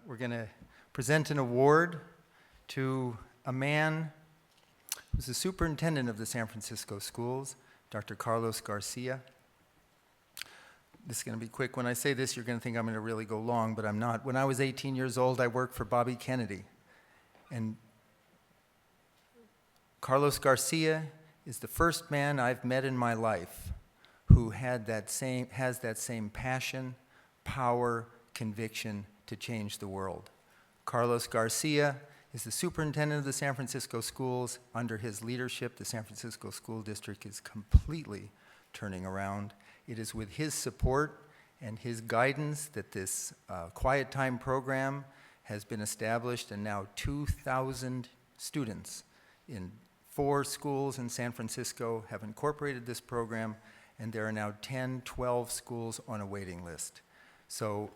we're going to present an award to a man who's the superintendent of the San Francisco schools, Dr. Carlos Garcia. This is going to be quick. When I say this, you're going to think I'm going to really go long, but I'm not. When I was 18 years old, I worked for Bobby Kennedy. And Carlos Garcia is the first man I've met in my life who has that same passion, power, conviction to change the world. Carlos Garcia is the superintendent of the San Francisco schools. Under his leadership, the San Francisco School District is completely turning around. It is with his support and his guidance that this Quiet Time program has been established, and now 2,000 students in 4 schools in San Francisco have incorporated this program, and there are now 10, 12 schools on a waiting list. So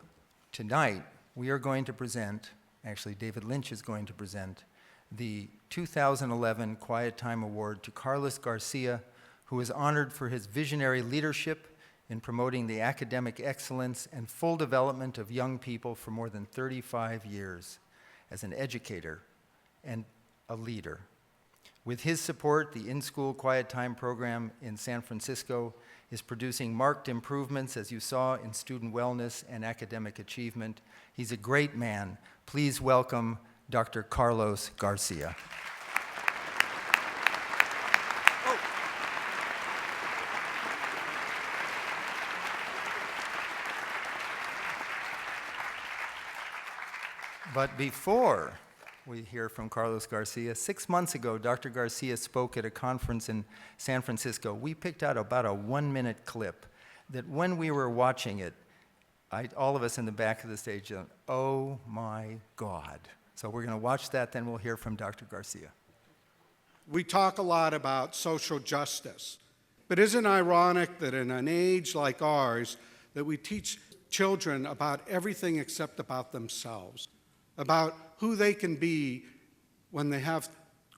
tonight, we are going to present, actually David Lynch is going to present, the 2011 Quiet Time Award to Carlos Garcia, who is honored for his visionary leadership in promoting the academic excellence and full development of young people for more than 35 years as an educator and a leader. With his support, the in-school Quiet Time program in San Francisco is producing marked improvements, as you saw, in student wellness and academic achievement. He's a great man. Please welcome Dr. Carlos Garcia. But before we hear from Carlos Garcia, 6 months ago, Dr. Garcia spoke at a conference in San Francisco. We picked out about a 1-minute clip that when we were watching it, all of us in the back of the stage, oh my God. So we're going to watch that, then we'll hear from Dr. Garcia. We talk a lot about social justice, but isn't it ironic that in an age like ours, that we teach children about everything except about themselves, about who they can be when they have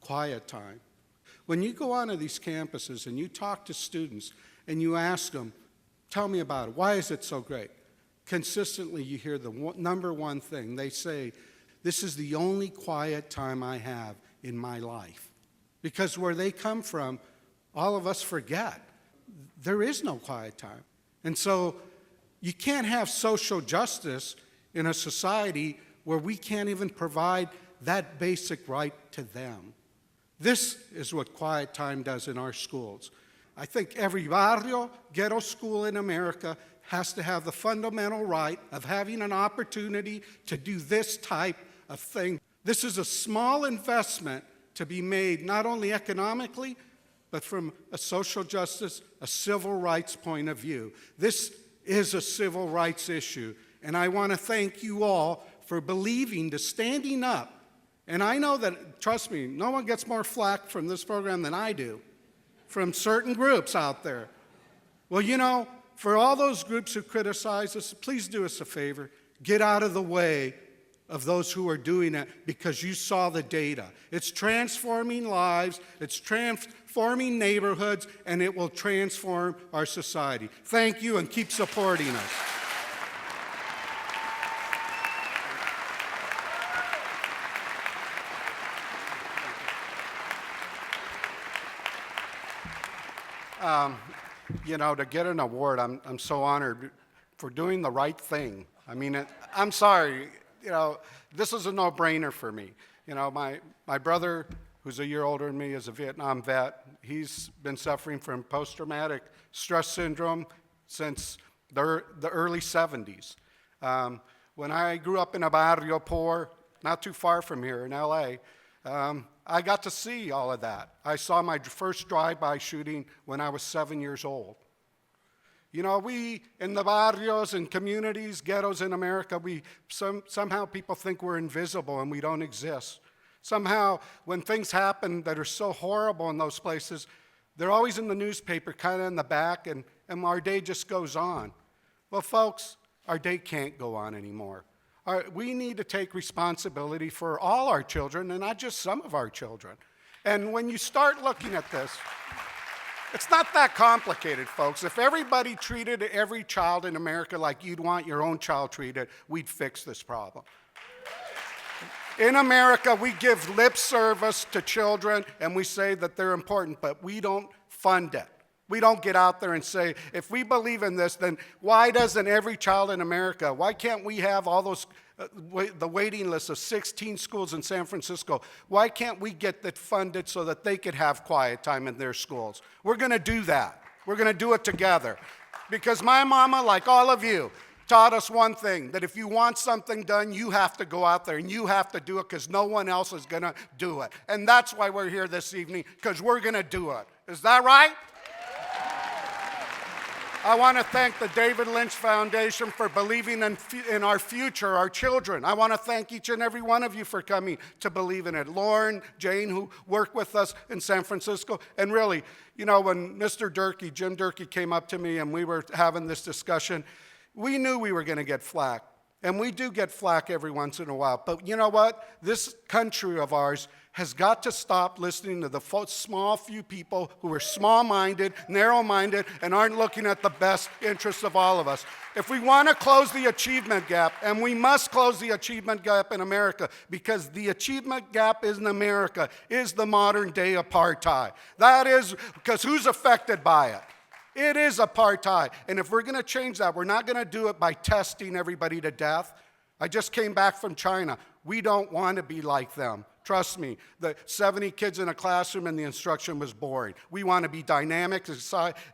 quiet time. When you go onto these campuses and you talk to students and you ask them, tell me about it, why is it so great? Consistently you hear the number one thing. They say, this is the only quiet time I have in my life. Because where they come from, all of us forget. There is no quiet time. And so you can't have social justice in a society where we can't even provide that basic right to them. This is what quiet time does in our schools. I think every barrio, ghetto school in America has to have the fundamental right of having an opportunity to do this type of thing. This is a small investment to be made not only economically, but from a social justice, a civil rights point of view. This is a civil rights issue, and I want to thank you all for believing, to standing up. And I know that, trust me, no one gets more flack from this program than I do, from certain groups out there. Well, you know, for all those groups who criticize us, please do us a favor. Get out of the way of those who are doing it, because you saw the data. It's transforming lives, it's transforming neighborhoods, and it will transform our society. Thank you, and keep supporting us. You know, to get an award, I'm so honored for doing the right thing. I mean, I'm sorry, you know, this is a no-brainer for me. You know, my brother, who's a year older than me, is a Vietnam vet. He's been suffering from post-traumatic stress syndrome since the early 70s. When I grew up in a barrio poor, not too far from here in LA, I got to see all of that. I saw my first drive-by shooting when I was 7 years old. You know, we, in the barrios and communities, ghettos in America, somehow people think we're invisible and we don't exist. Somehow, when things happen that are so horrible in those places, they're always in the newspaper, kind of in the back, and our day just goes on. Well, folks, our day can't go on anymore. We need to take responsibility for all our children and not just some of our children. And when you start looking at this, it's not that complicated, folks. If everybody treated every child in America like you'd want your own child treated, we'd fix this problem. In America, we give lip service to children and we say that they're important, but we don't fund it. We don't get out there and say, if we believe in this, then why doesn't every child in America, why can't we have all those, the waiting list of 16 schools in San Francisco, why can't we get that funded so that they could have quiet time in their schools? We're going to do that. We're going to do it together. Because my mama, like all of you, taught us one thing, that if you want something done, you have to go out there and you have to do it because no one else is going to do it. And that's why we're here this evening, because we're going to do it. Is that right? I want to thank the David Lynch Foundation for believing in our future, our children. I want to thank each and every one of you for coming to believe in it. Lauren, Jane, who work with us in San Francisco. And really, you know, when Mr. Durkee, Jim Durkee came up to me and we were having this discussion, we knew we were going to get flack. And we do get flack every once in a while. But you know what? This country of ours has got to stop listening to the small few people who are small-minded, narrow-minded, and aren't looking at the best interests of all of us. If we want to close the achievement gap, and we must close the achievement gap in America, because the achievement gap in America is the modern-day apartheid. That is, because who's affected by it? It is apartheid. And if we're going to change that, we're not going to do it by testing everybody to death. I just came back from China. We don't want to be like them. Trust me, the 70 kids in a classroom and the instruction was boring. We want to be dynamic,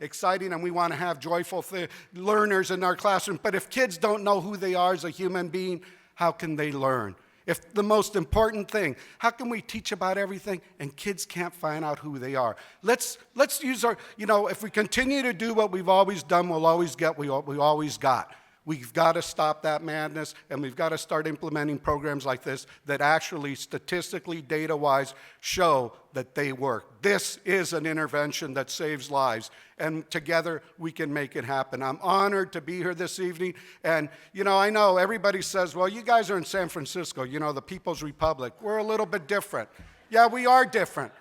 exciting, and we want to have joyful learners in our classroom. But if kids don't know who they are as a human being, how can they learn? If the most important thing, how can we teach about everything and kids can't find out who they are? Let's use our, you know, if we continue to do what we've always done, we'll always get what we always got. We've got to stop that madness, and we've got to start implementing programs like this that actually statistically, data-wise, show that they work. This is an intervention that saves lives, and together we can make it happen. I'm honored to be here this evening, and you know, I know everybody says, well, you guys are in San Francisco, you know, the People's Republic. We're a little bit different. Yeah, we are different,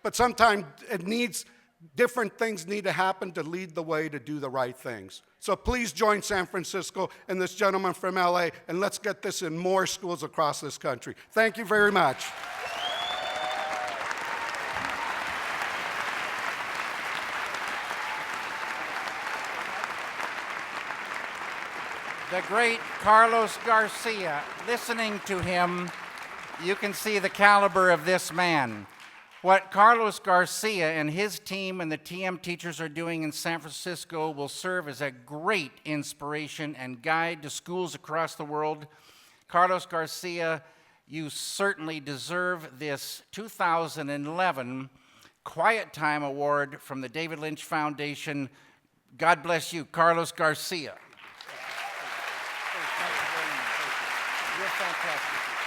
but sometimes different things need to happen to lead the way to do the right things. So please join San Francisco and this gentleman from LA, and let's get this in more schools across this country. Thank you very much. The great Carlos Garcia. Listening to him, you can see the caliber of this man. What Carlos Garcia and his team and the TM teachers are doing in San Francisco will serve as a great inspiration and guide to schools across the world. Carlos Garcia, you certainly deserve this 2011 Quiet Time Award from the David Lynch Foundation. God bless you, Carlos Garcia. You're fantastic.